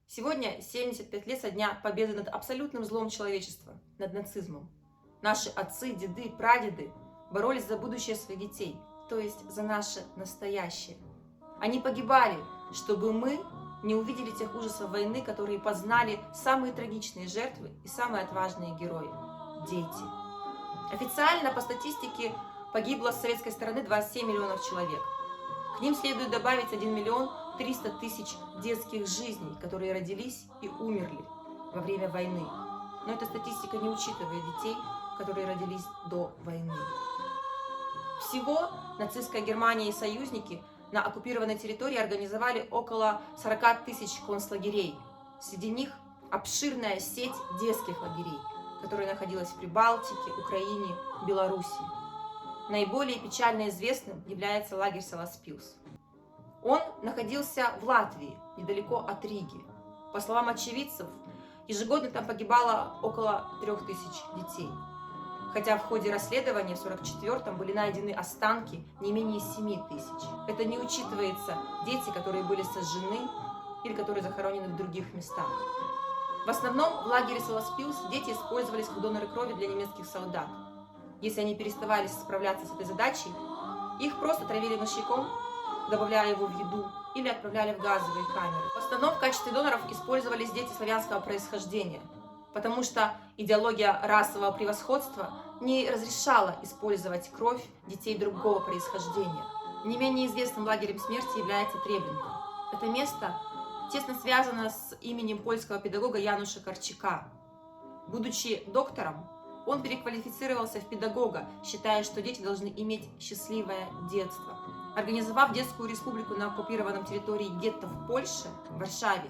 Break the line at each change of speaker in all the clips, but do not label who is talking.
Сегодня 75 лет со дня победы над абсолютным злом человечества, над нацизмом. Наши отцы, деды, прадеды боролись за будущее своих детей, то есть за наше настоящее. Они погибали, чтобы мы не увидели тех ужасов войны, которые познали самые трагичные жертвы и самые отважные герои – дети. Официально по статистике погибло с советской стороны 27 миллионов человек. К ним следует добавить 1 миллион 300 тысяч детских жизней, которые родились и умерли во время войны. Но эта статистика не учитывает детей, которые родились до войны. Всего нацистская Германия и союзники на оккупированной территории организовали около 40 тысяч концлагерей. Среди них обширная сеть детских лагерей, которая находилась в Прибалтике, Украине, Белоруссии. Наиболее печально известным является лагерь Саласпилс. Он находился в Латвии, недалеко от Риги. По словам очевидцев, ежегодно там погибало около 3000 детей. Хотя в ходе расследования в 1944-м были найдены останки не менее 7000. Это не учитывается дети, которые были сожжены или которые захоронены в других местах. В основном в лагере Саласпилс дети использовались как доноры крови для немецких солдат. Если они переставали справляться с этой задачей, их просто травили мышьяком, добавляя его в еду или отправляли в газовые камеры. В основном в качестве доноров использовались дети славянского происхождения, потому что идеология расового превосходства не разрешала использовать кровь детей другого происхождения. Не менее известным лагерем смерти является Треблинка. Это место тесно связано с именем польского педагога Януша Корчака. Будучи доктором, он переквалифицировался в педагога, считая, что дети должны иметь счастливое детство. Организовав детскую республику на оккупированном территории гетто в Польше, в Варшаве,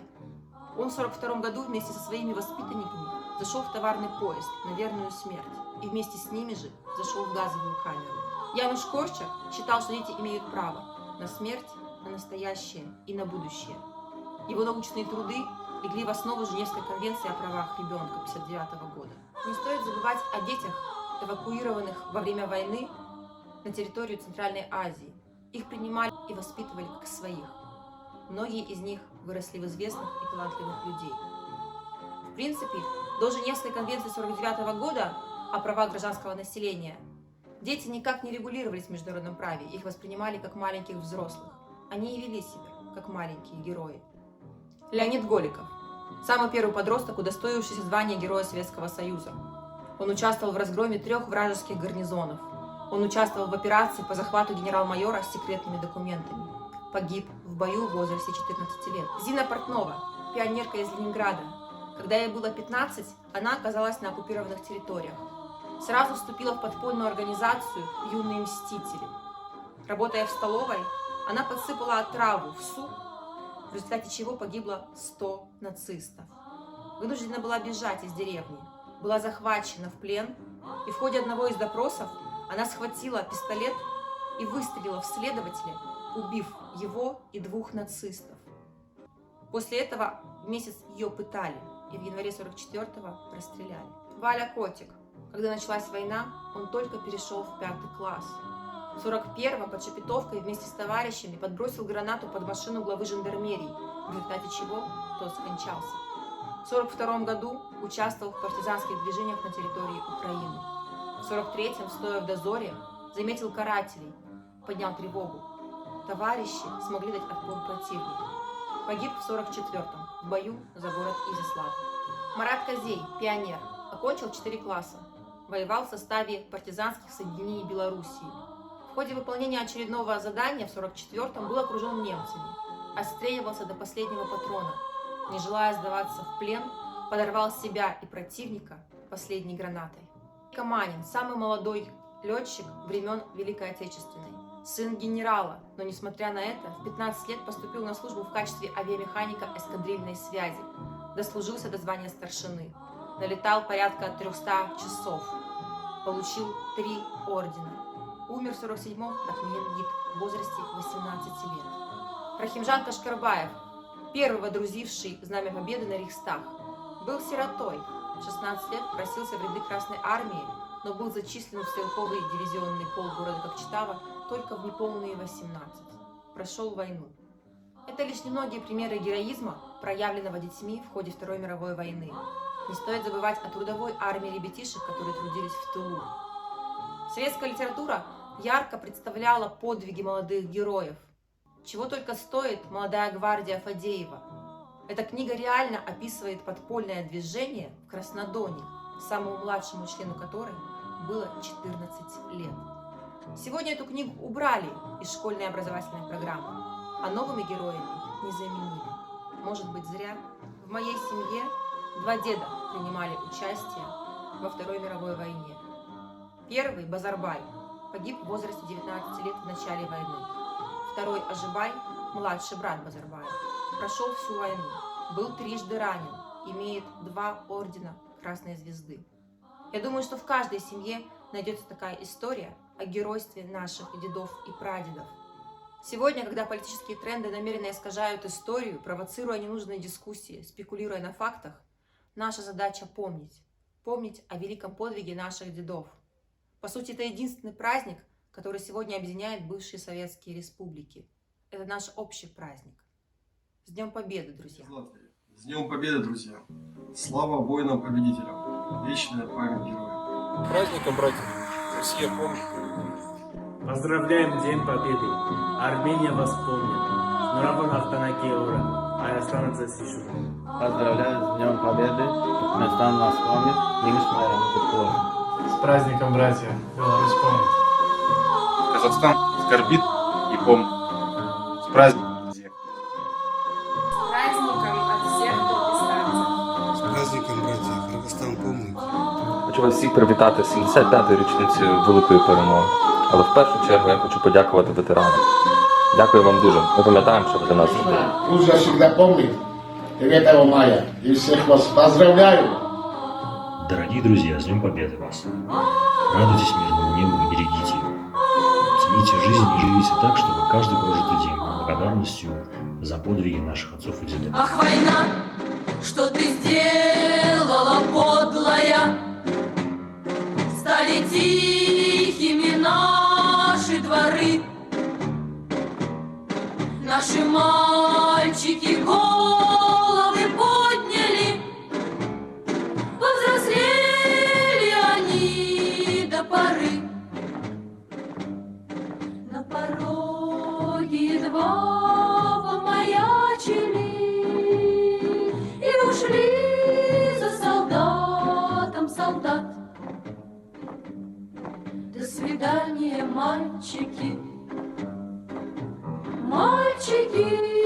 он в 1942 году вместе со своими воспитанниками зашел в товарный поезд на верную смерть и вместе с ними же зашел в газовую камеру. Януш Корчак считал, что дети имеют право на смерть, на настоящее и на будущее. Его научные труды легли в основу Женевской конвенции о правах ребенка 1959 года. Не стоит забывать о детях, эвакуированных во время войны на территорию Центральной Азии. Их принимали и воспитывали как своих. Многие из них выросли в известных и талантливых людей. В принципе, до Женевской конвенции 1949 года о правах гражданского населения дети никак не регулировались в международном праве, их воспринимали как маленьких взрослых. Они и вели себя как маленькие герои. Леонид Голиков. Самый первый подросток, удостоившийся звания Героя Советского Союза. Он участвовал в разгроме 3 вражеских гарнизонов. Он участвовал в операции по захвату генерал-майора с секретными документами. Погиб в бою в возрасте 14 лет. Зина Портнова, пионерка из Ленинграда. Когда ей было 15, она оказалась на оккупированных территориях. Сразу вступила в подпольную организацию «Юные мстители». Работая в столовой, она подсыпала отраву в суп, в результате чего погибло 100 нацистов. Вынуждена была бежать из деревни, была захвачена в плен, и в ходе одного из допросов она схватила пистолет и выстрелила в следователя, убив его и 2 нацистов. После этого месяц ее пытали, и в январе 1944-го расстреляли. Валя Котик. Когда началась война, он только перешел в 5 класс. В 1941-го под Шепетовкой вместе с товарищами подбросил гранату под машину главы жандармерии, в результате чего тот скончался. В 1942 году участвовал в партизанских движениях на территории Украины. В 1943-м, стоя в дозоре, заметил карателей, поднял тревогу. Товарищи смогли дать отпор противнику. Погиб в 1944-м в бою за город Изяслав. Марат Козей, пионер, окончил 4 класса. Воевал в составе партизанских соединений Белоруссии. В ходе выполнения очередного задания в 1944-м был окружен немцами. Отстреливался до последнего патрона. Не желая сдаваться в плен, подорвал себя и противника последней гранатой. Каманин, самый молодой летчик времен Великой Отечественной. Сын генерала, но несмотря на это, в 15 лет поступил на службу в качестве авиамеханика эскадрильной связи. Дослужился до звания старшины. Налетал порядка 300 часов. Получил 3 ордена. Умер в 1947-м от менингита в возрасте 18 лет. Рахимжан Кашкарбаев, первый водрузивший Знамя Победы на Рейхстаг, был сиротой. В 16 лет просился в ряды Красной Армии, но был зачислен в стрелковый дивизионный полк города Кокчетава только в неполные 18. Прошел войну. это лишь немногие примеры героизма, проявленного детьми в ходе Второй мировой войны. Не стоит забывать о трудовой армии ребятишек, которые трудились в тылу. Советская литература ярко представляла подвиги молодых героев. Чего только стоит «Молодая гвардия» Фадеева. Эта книга реально описывает подпольное движение в Краснодоне, самому младшему члену которой было 14 лет. Сегодня эту книгу убрали из школьной образовательной программы, а новыми героями не заменили. Может быть, зря. В моей семье 2 деда принимали участие во Второй мировой войне. Первый, Базарбай, погиб в возрасте 19 лет в начале войны. Второй, Ажибай, младший брат Базарбая, прошел всю войну, был 3 ранен, имеет 2 ордена Красной Звезды. Я думаю, что в каждой семье найдется такая история о геройстве наших дедов и прадедов. Сегодня, когда политические тренды намеренно искажают историю, провоцируя ненужные дискуссии, спекулируя на фактах, наша задача помнить. Помнить о великом подвиге наших дедов. По сути, это единственный праздник, который сегодня объединяет бывшие советские республики. Это наш общий праздник. С Днем Победы, друзья!
С Днем Победы, друзья! Слава воинам-победителям! Вечная память героям!
С праздником, братья! Россия помнит!
Поздравляем День Победы! Армения вас помнит! Нуравон Ахтанакеура! Аяслан Засишу!
Поздравляю с Днем Победы! Местан нас помнит!
С праздником, братья! Беларусь помнит!
Казахстан скорбит и помнит! С праздником, друзья!
С праздником от всех туркестанцев!
З праздником, браття! Кыргызстан помнить!
Хочу вас всіх привітати з 75-ї річниці великої перемоги. Але в першу чергу я хочу подякувати ветеранам. Дякую вам дуже. Ми пам'ятаємо, що ви для нас зробили.
Грузия всегда помнит 9 мая. И всех вас поздравляю!
Дорогие друзья, с Днем Победы вас! Радуйтесь мирному небу и берегите его. Цените жизнь и живите так, чтобы каждый прожитый день был благодарностью за подвиги наших отцов и дедов.
Ах, война, что ты сделала, подлая! Стали тихими наши дворы, наши мальчики головы подняли, повзрослели они до поры. На пороге едва помаячили и ушли за солдатом солдат. До свидания, мальчики, мальчики.